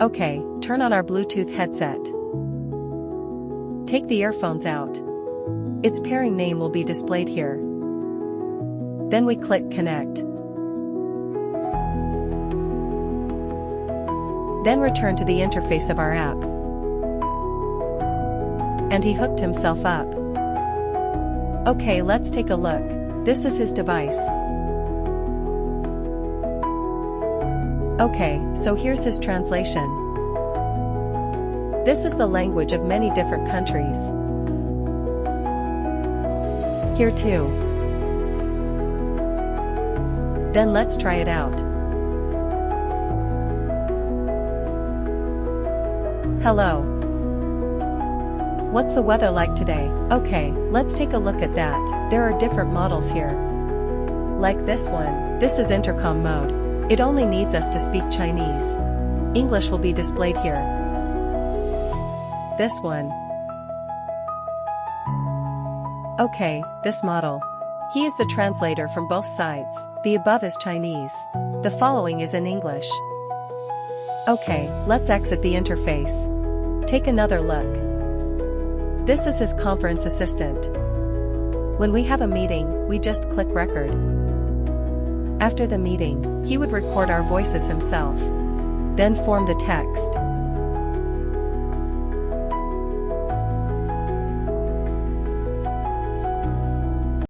Okay, turn on our Bluetooth headset. Take the earphones out. Its pairing name will be displayed here. Then we click Connect. Then return to the interface of our app. And he hooked himself up. Okay, let's take a look. This is his device. Okay, so here's his translation. This is the language of many different countries. Here too. Then let's try it out. Hello. What's the weather like today? Okay, let's take a look at that. There are different models here. Like this one. This is intercom mode. It only needs us to speak Chinese. English will be displayed here. This one. Okay, this model. He is the translator from both sides. The above is Chinese. The following is in English. Okay, let's exit the interface. Take another look. This is his conference assistant. When we have a meeting, we just click record. After the meeting, he would record our voices himself. Then form the text.